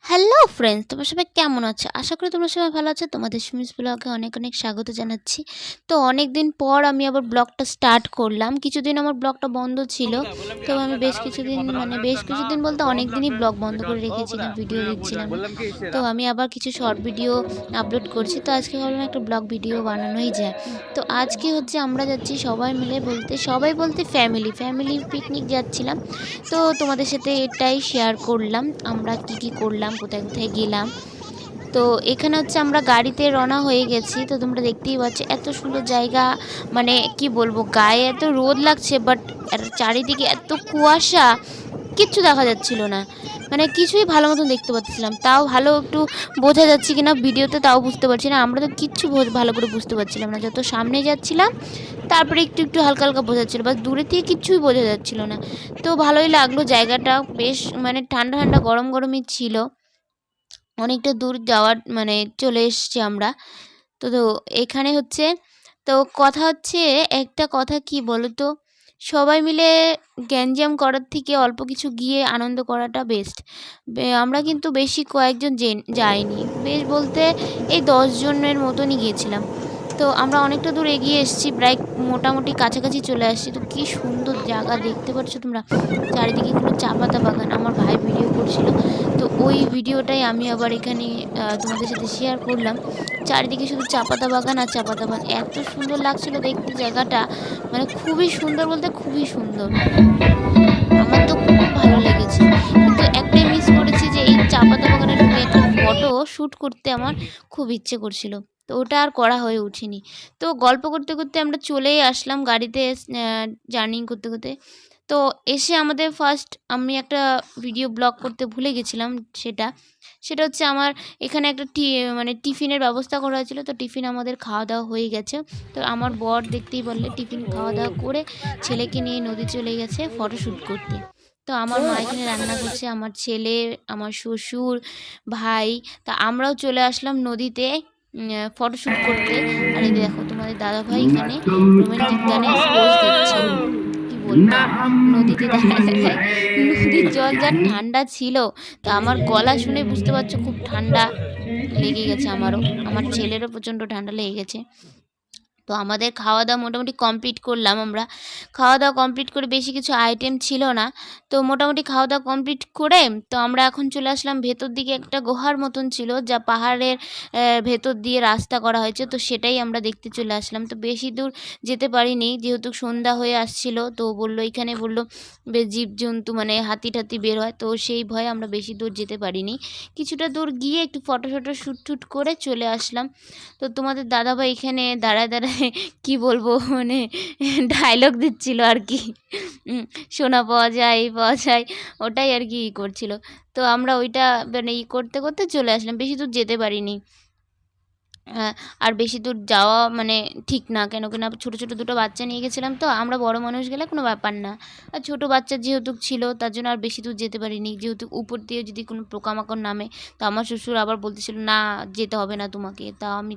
Hello friends, তোমরা সবাই কেমন আছো? আশা করি তোমরা সবাই ভালো আছো। তোমাদের সুমিস ব্লগে অনেক অনেক স্বাগত জানাচ্ছি। তো অনেক দিন পর আমি আবার ব্লগটা স্টার্ট করলাম। কিছুদিন আমার ব্লগটা বন্ধ ছিল। তো আমি বেশ কিছুদিন বলতে অনেক দিনই ব্লগ বন্ধ করে রেখেছিলাম, ভিডিও দিচ্ছিলাম না। তো আমি আবার কিছু শর্ট ভিডিও আপলোড করছি। তো আজকে ভাবলাম একটা ব্লগ ভিডিও বানানোই যায়। তো আজকে হচ্ছে আমরা যাচ্ছি সবাই মিলে, সবাই বলতে ফ্যামিলি পিকনিক যাচ্ছিলাম। তো তোমাদের সাথে এটাই শেয়ার করলাম আমরা কি করলাম, কোথায় কোথায় গেলাম। তো এখানে হচ্ছে আমরা গাড়িতে রওনা হয়ে গেছি। তো তোমরা দেখতেই পাচ্ছ এত সুন্দর জায়গা, মানে কি বলবো, গায়ে এত রোদ লাগছে, বাট চারিদিকে এত কুয়াশা, কিচ্ছু দেখা যাচ্ছিল না। মানে কিছুই ভালো মতন দেখতে পাচ্ছিলাম, তাও ভালো একটু বোঝা যাচ্ছে কিনা ভিডিওতে তাও বুঝতে পারছি না। আমরা তো কিচ্ছু ভালো করে বুঝতে পারছিলাম না। যত সামনে যাচ্ছিলাম তারপরে একটু একটু হালকা হালকা বোঝা যাচ্ছিলো, বাস দূরে থেকে কিচ্ছুই বোঝা যাচ্ছিল না। তো ভালোই লাগলো জায়গাটা, বেশ মানে ঠান্ডা ঠান্ডা গরম গরমই ছিল। অনেকটা দূর যাওয়ার মানে চলে এসছি আমরা। তো এখানে হচ্ছে, তো কথা হচ্ছে, একটা কথা কি বলো তো, সবাই মিলে গ্যাঞ্জাম করার থেকে অল্প কিছু গিয়ে আনন্দ করাটা বেস্ট। আমরা কিন্তু বেশি কয়েকজন যাইনি, বেশ বলতে এই 10 জনের মতনই গিয়েছিলাম। তো আমরা অনেকটা দূর এগিয়ে এসেছি, প্রায় মোটামুটি কাছাকাছি চলে আসছি। তো কী সুন্দর জায়গা দেখতে পাচ্ছ তোমরা, চারিদিকে কোনো চা পাতা বাগান। আমার ভাই ভিডিও করছিল, তো ওই ভিডিওটাই আমি আবার এখানে তোমাদের সাথে শেয়ার করলাম। চারিদিকে শুধু চা পাতা বাগান আর চা পাতা বাগান, এত সুন্দর লাগছিল দেখতে জায়গাটা, মানে খুবই সুন্দর বলতে খুবই সুন্দর। আমার তো খুব ভালো লেগেছে, কিন্তু একটাই মিস করেছি যে এই চা পাতা বাগানে ঢুকে একটা ফটো শ্যুট করতে আমার খুব ইচ্ছে করছিল, তো ওটা আর করা হয়ে ওঠেনি। তো গল্প করতে করতে আমরা চলেই আসলাম গাড়িতে, জার্নি করতে করতে। তো এসে আমাদের ফার্স্ট আমি একটা ভিডিও ব্লগ করতে ভুলে গেছিলাম। সেটা সেটা হচ্ছে আমার এখানে একটা মানে টিফিনের ব্যবস্থা করা হয়েছিল। তো টিফিন আমাদের খাওয়া দাওয়া হয়ে গেছে। তো আমার বর দেখতেই বললে টিফিন খাওয়া দাওয়া করে ছেলেকে নিয়ে নদী চলে গেছে ফটোশ্যুট করতে। তো আমার মা এখানে রান্না করছে, আমার ছেলে, আমার শ্বশুর, ভাই, তা আমরাও চলে আসলাম নদীতে ফটোশ্যুট করতে। আর এই দেখো তোমাদের দাদা ভাই এখানে রোমান্টিক গানে পোজ দিচ্ছে। কি বলবো, নদীতে দাঁড়ায় দাঁড়ায়, নদীর জল যা ঠান্ডা ছিল, তা আমার গলা শুনে বুঝতে পারছো খুব ঠান্ডা লেগে গেছে আমারও, আমার ছেলেরও প্রচণ্ড ঠান্ডা লেগে গেছে। তো আমাদের খাওয়া দাওয়া মোটামুটি কমপ্লিট করলাম আমরা। খাওয়া দাওয়া কমপ্লিট করে বেশি কিছু আইটেম ছিল না। তো মোটামুটি খাওয়া দাওয়া কমপ্লিট করে তো আমরা এখন চলে আসলাম ভেতর দিকে, একটা গুহার মতন ছিল যা পাহাড়ের ভেতর দিয়ে রাস্তা করা হয়েছে, তো সেটাই আমরা দেখতে চলে আসলাম। তো বেশি দূর যেতে পারিনি যেহেতু সন্ধ্যা হয়ে আসছিল। তো বললো এখানে, বললো বেশ জীবজন্তু মানে হাতি টাতি বের হয়, তো সেই ভয়ে আমরা বেশি দূর যেতে পারিনি। কিছুটা দূর গিয়ে একটু ফটো শ্যুট করে চলে আসলাম। তো তোমাদের দাদাভাই এখানে দাঁড়ায় দাঁড়ায় কি বলবো, মানে ডায়লগ দিচ্ছিল আর কি, সোনা পাওয়া যায়, এই পাওয়া যায়, ওটাই আর কি করছিল। তো আমরা ওইটা মানে করতে করতে চলে আসলাম, বেশি দূর যেতে পারিনি। আর বেশি দূর যাওয়া মানে ঠিক না, কেন কিনা ছোটো ছোটো দুটো বাচ্চা নিয়ে গেছিলাম, তো আমরা বড় মানুষ গেলে কোনো ব্যাপার না। আর ছোটো বাচ্চা যেহেতু ছিল তার জন্য আর বেশি দূর যেতে পারিনি, যেহেতু উপর দিয়ে যদি কোনো পোকামাকড় নামে। তো আমার শ্বশুর আবার বলতেছিল না যেতে হবে না তোমাকে,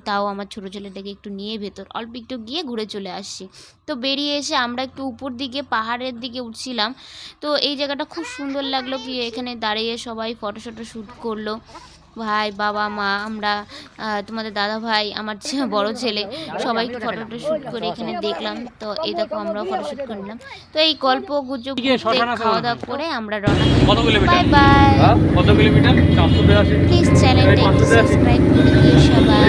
তাও আমার ছোটো ছেলেটাকে একটু নিয়ে ভেতর অল্প একটু গিয়ে ঘুরে চলে আসছি। তো বেরিয়ে এসে আমরা একটু উপর দিকে পাহাড়ের দিকে উঠছিলাম। তো এই জায়গাটা খুব সুন্দর লাগলো, কি এখানে দাঁড়িয়ে সবাই ফটো শ্যুট করলো, ভাই, বাবা, মা, আমরা, তোমাদের দাদা ভাই, আমার বড় ছেলে, সবাই ফটোটা শ্যুট করে এখানে দেখলাম। তো এই দেখো আমরাও ফটোশ্যুট করলাম। তো এই গল্প গুজব খাওয়া দাওয়া করে আমরা রওনা হই। Bye bye. কত কিলোমিটার? 482। প্লিজ চ্যানেলটা একটু সাবস্ক্রাইব করে দিও সবাই।